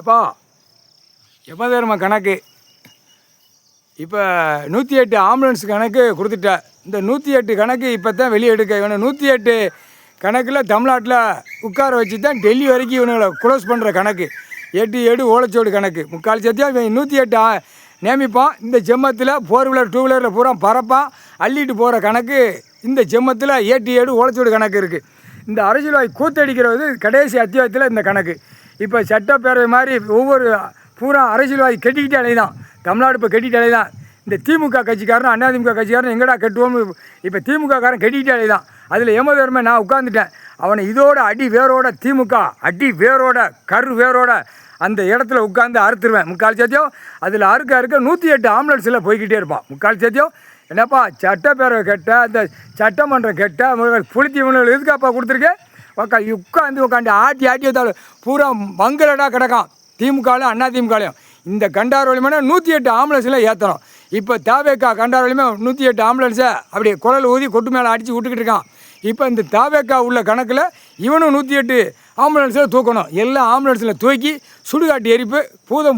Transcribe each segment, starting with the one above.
எப்பா யமதர்ம கணக்கு இப்போ 108 ஆம்புலன்ஸ் கணக்கு கொடுத்துட்டேன். இந்த 108 கணக்கு இப்போ தான் வெளியே எடுக்க இவனை 108 கணக்கில் தமிழ்நாட்டில் உட்கார வச்சு தான் டெல்லி வரைக்கும் இவனுங்களை க்ளோஸ் பண்ணுற கணக்கு. 8 ஓலைச்சோடு கணக்கு. முக்கால் சத்தியம் இவன் 108 நியமிப்பான். இந்த ஜெம்மத்தில் 4 வீலர் 2 வீலரில் பூரா பறப்பான் அள்ளிட்டு போகிற கணக்கு. இந்த ஜெம்மத்தில் 8 ஓலைச்சோடு கணக்கு இருக்குது. இந்த அரசியல்வாதி கூத்தடிக்கிறது கடைசி அத்தியாயத்தில் இந்த கணக்கு. இப்போ சட்டப்பேரவை மாதிரி ஒவ்வொரு பூரா அரசியல்வாதி கட்டிக்கிட்டே அலைதான். தமிழ்நாடு இப்போ கட்டிக்கிட்டே அலைதான். இந்த திமுக கட்சிக்காரன் அதிமுக கட்சிக்காரன் எங்கடா கட்டுவோம்னு இப்போ திமுக காரன் கட்டிக்கிட்டே அலைதான். அதில் யமதர்ம நான் உட்காந்துட்டேன். அவனை இதோட அடி வேரோட திமுக அடி வேரோட கரு வேரோட அந்த இடத்துல உட்காந்து அறுத்துருவேன். முக்கால் சத்தியம் அதில் அறுக்க 108 ஆம்புலன்ஸில் போய்கிட்டே இருப்பான். முக்கால் சத்தியம் என்னப்பா சட்டப்பேரவை கெட்ட அந்த சட்டமன்றம் கெட்ட புளித்தி இவனுக்கு எதுக்காப்பா கொடுத்துருக்கேன். உட்காந்து ஆட்டி வந்தாலும் பூரா மங்களடா கிடக்கான். திமுகலையும் அதிமுகலையும் இந்த கண்டாரோலியமான 108 ஆம்புலன்ஸில் ஏற்றணும். இப்போ தாவேக்கா கண்டாரோலியுமே 108 ஆம்புலன்ஸை அப்படியே குழல் ஊதி கொட்டு மேலே அடித்து விட்டுக்கிட்டு இருக்கான். இப்போ இந்த தாவேக்கா உள்ள கணக்கில் இவனும் 108 ஆம்புலன்ஸில் தூக்கணும். எல்லா ஆம்புலன்ஸில் தூக்கி சுடுகாட்டு எரிப்பு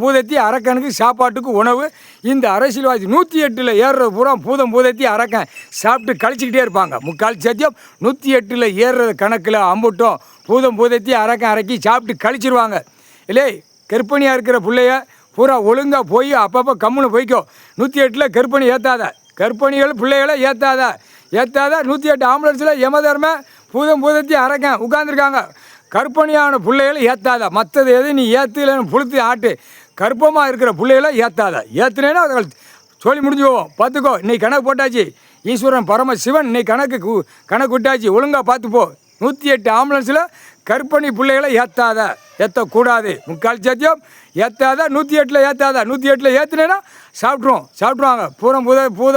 பூதத்தி அரக்கனுக்கு சாப்பாட்டுக்கு உணவு. இந்த அரசியல்வாதி 108 ஏறுறது பூரா பூதத்தி அரக்கன் சாப்பிட்டு கழிச்சிக்கிட்டே இருப்பாங்க. முக்கால் சத்தியம் 108 ஏறுறது கணக்கில் அம்புட்டும் பூதத்தி அரக்கன் அரக்கி சாப்பிட்டு கழிச்சிருவாங்க. இல்லை கர்ப்பிணியாக இருக்கிற பிள்ளைய பூரா ஒழுங்காக போய் அப்பப்போ கம்முன்னு போய்க்கோ. 108 கர்ப்பிணி ஏற்றாத, கர்ப்பிணிகள் பிள்ளைகளை ஏற்றாத 108 ஆம்புலன்ஸில் யமதர்ம பூதத்தி அரக்கன் உட்காந்துருக்காங்க. கர்ப்பிணியான பிள்ளைகளை ஏற்றாத. மற்றது எது நீ ஏற்றுலன்னு புளுத்து ஆட்டு. கர்ப்பமாக இருக்கிற பிள்ளைகளை ஏற்றாத. ஏற்றுனேன்னா அதை சொல்லி முடிஞ்சு போவோம். பார்த்துக்கோ, இன்னைக்கு கணக்கு போட்டாச்சு. ஈஸ்வரன் பரமசிவன் இன்னைக்கு கணக்கு விட்டாச்சு. ஒழுங்காக பார்த்துப்போ. 108 ஆம்புலன்ஸில் கர்ப்பிணி பிள்ளைகளை ஏற்றக்கூடாது. முக்கால் சத்தியம் ஏற்றாத. 108 ஏற்றாத. 108 ஏற்றுனேன்னா சாப்பிட்ருவாங்க.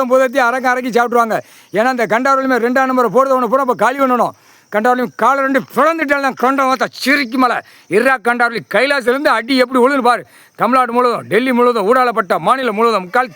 பூதத்தி அரக்கி சாப்பிட்ருவாங்க. ஏன்னா இந்த கண்டாரோலியுமே 2ஆம் நம்பரை போடுறவனை பூரா இப்போ காலி பண்ணணும். கண்டாரோலியும் காலை 2 பிறந்துட்டாலும் கொண்ட வார்த்தா சிரிக்கு மலை இறா கண்டாரோலி கைலாசிலேருந்து அடி எப்படி விழுந்து பாரு. தமிழ்நாடு முழுவதும் டெல்லி முழுவதும் ஊடாலப்பட்ட மாநிலம் முழுவதும் முக்கால்